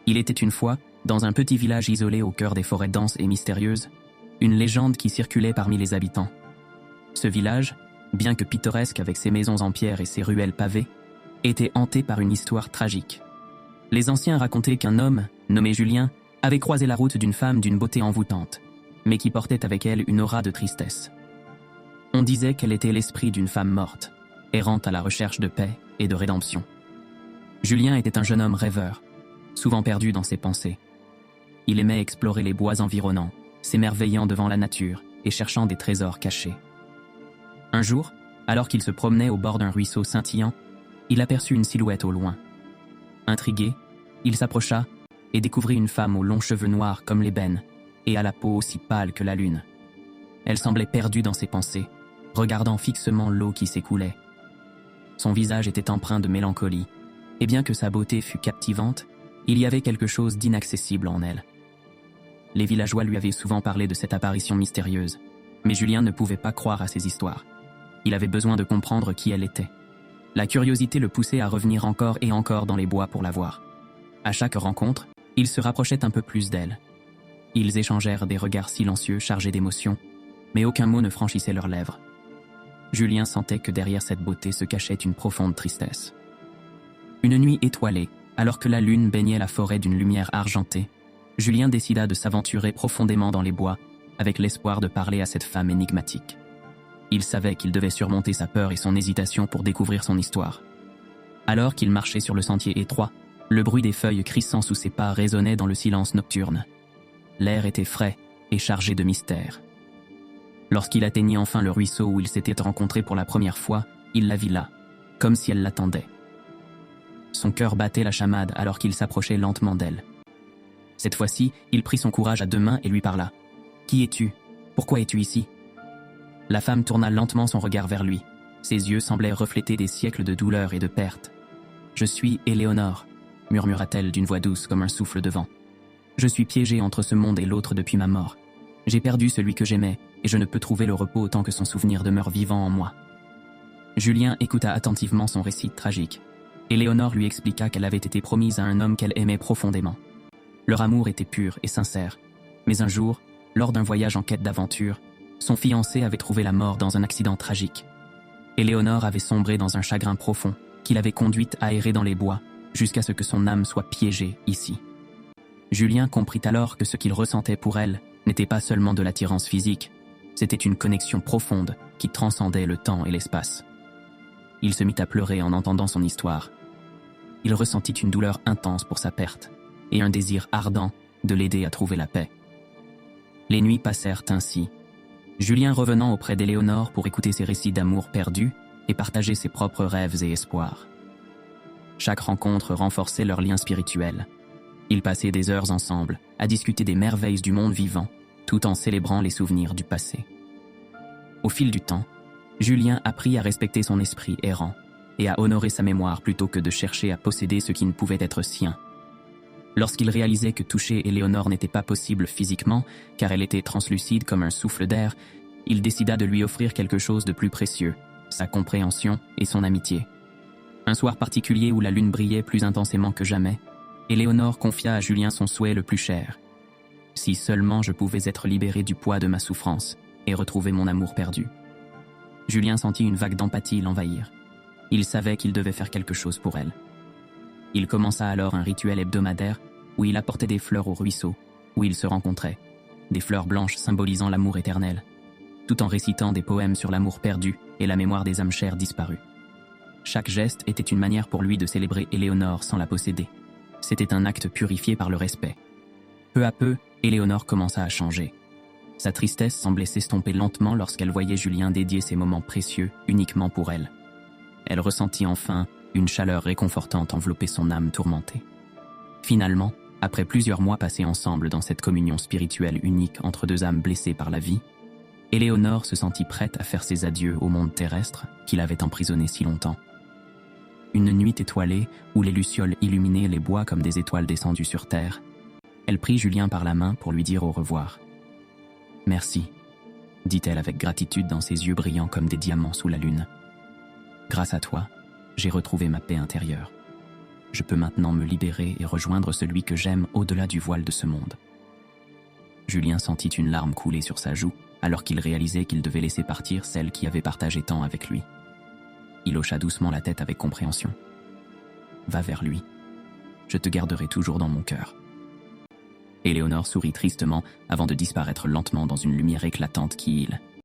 Il était une fois, dans un petit village isolé au cœur des forêts denses et mystérieuses, une légende qui circulait parmi les habitants. Ce village, bien que pittoresque avec ses maisons en pierre et ses ruelles pavées, était hanté par une histoire tragique. Les anciens racontaient qu'un homme, nommé Julien, avait croisé la route d'une femme d'une beauté envoûtante, mais qui portait avec elle une aura de tristesse. On disait qu'elle était l'esprit d'une femme morte, errant à la recherche de paix et de rédemption. Julien était un jeune homme rêveur, souvent perdu dans ses pensées. Il aimait explorer les bois environnants, s'émerveillant devant la nature et cherchant des trésors cachés. Un jour, alors qu'il se promenait au bord d'un ruisseau scintillant, il aperçut une silhouette au loin. Intrigué, il s'approcha et découvrit une femme aux longs cheveux noirs comme l'ébène et à la peau aussi pâle que la lune. Elle semblait perdue dans ses pensées, regardant fixement l'eau qui s'écoulait. Son visage était empreint de mélancolie, et bien que sa beauté fût captivante, il y avait quelque chose d'inaccessible en elle. Les villageois lui avaient souvent parlé de cette apparition mystérieuse, mais Julien ne pouvait pas croire à ces histoires. Il avait besoin de comprendre qui elle était. La curiosité le poussait à revenir encore et encore dans les bois pour la voir. À chaque rencontre, il se rapprochait un peu plus d'elle. Ils échangèrent des regards silencieux chargés d'émotion, mais aucun mot ne franchissait leurs lèvres. Julien sentait que derrière cette beauté se cachait une profonde tristesse. Une nuit étoilée, alors que la lune baignait la forêt d'une lumière argentée, Julien décida de s'aventurer profondément dans les bois, avec l'espoir de parler à cette femme énigmatique. Il savait qu'il devait surmonter sa peur et son hésitation pour découvrir son histoire. Alors qu'il marchait sur le sentier étroit, le bruit des feuilles crissant sous ses pas résonnait dans le silence nocturne. L'air était frais et chargé de mystère. Lorsqu'il atteignit enfin le ruisseau où ils s'étaient rencontrés pour la première fois, il la vit là, comme si elle l'attendait. Son cœur battait la chamade alors qu'il s'approchait lentement d'elle. Cette fois-ci, il prit son courage à deux mains et lui parla. « Qui es-tu ? Pourquoi es-tu ici ?» La femme tourna lentement son regard vers lui. Ses yeux semblaient refléter des siècles de douleur et de perte. « Je suis Éléonore », murmura-t-elle d'une voix douce comme un souffle de vent. « Je suis piégée entre ce monde et l'autre depuis ma mort. J'ai perdu celui que j'aimais et je ne peux trouver le repos tant que son souvenir demeure vivant en moi. » Julien écouta attentivement son récit tragique. Éléonore lui expliqua qu'elle avait été promise à un homme qu'elle aimait profondément. Leur amour était pur et sincère, mais un jour, lors d'un voyage en quête d'aventure, son fiancé avait trouvé la mort dans un accident tragique. Éléonore avait sombré dans un chagrin profond qui l'avait conduite à errer dans les bois jusqu'à ce que son âme soit piégée ici. Julien comprit alors que ce qu'il ressentait pour elle n'était pas seulement de l'attirance physique, c'était une connexion profonde qui transcendait le temps et l'espace. Il se mit à pleurer en entendant son histoire. Il ressentit une douleur intense pour sa perte et un désir ardent de l'aider à trouver la paix. Les nuits passèrent ainsi, Julien revenant auprès d'Éléonore pour écouter ses récits d'amour perdus et partager ses propres rêves et espoirs. Chaque rencontre renforçait leur lien spirituel. Ils passaient des heures ensemble à discuter des merveilles du monde vivant, tout en célébrant les souvenirs du passé. Au fil du temps, Julien apprit à respecter son esprit errant et à honorer sa mémoire plutôt que de chercher à posséder ce qui ne pouvait être sien. Lorsqu'il réalisait que toucher Éléonore n'était pas possible physiquement, car elle était translucide comme un souffle d'air, il décida de lui offrir quelque chose de plus précieux, sa compréhension et son amitié. Un soir particulier où la lune brillait plus intensément que jamais, Éléonore confia à Julien son souhait le plus cher. « Si seulement je pouvais être libéré du poids de ma souffrance et retrouver mon amour perdu. » Julien sentit une vague d'empathie l'envahir. Il savait qu'il devait faire quelque chose pour elle. Il commença alors un rituel hebdomadaire où il apportait des fleurs au ruisseau, où ils se rencontraient, des fleurs blanches symbolisant l'amour éternel, tout en récitant des poèmes sur l'amour perdu et la mémoire des âmes chères disparues. Chaque geste était une manière pour lui de célébrer Éléonore sans la posséder. C'était un acte purifié par le respect. Peu à peu, Éléonore commença à changer. Sa tristesse semblait s'estomper lentement lorsqu'elle voyait Julien dédier ces moments précieux uniquement pour elle. Elle ressentit enfin une chaleur réconfortante envelopper son âme tourmentée. Finalement, après plusieurs mois passés ensemble dans cette communion spirituelle unique entre deux âmes blessées par la vie, Éléonore se sentit prête à faire ses adieux au monde terrestre qui l'avait emprisonnée si longtemps. Une nuit étoilée où les lucioles illuminaient les bois comme des étoiles descendues sur terre, elle prit Julien par la main pour lui dire au revoir. « Merci », dit-elle avec gratitude dans ses yeux brillants comme des diamants sous la lune. « Grâce à toi, j'ai retrouvé ma paix intérieure. » Je peux maintenant me libérer et rejoindre celui que j'aime au-delà du voile de ce monde. » Julien sentit une larme couler sur sa joue alors qu'il réalisait qu'il devait laisser partir celle qui avait partagé tant avec lui. Il hocha doucement la tête avec compréhension. « Va vers lui. Je te garderai toujours dans mon cœur. » Éléonore sourit tristement avant de disparaître lentement dans une lumière éclatante qui,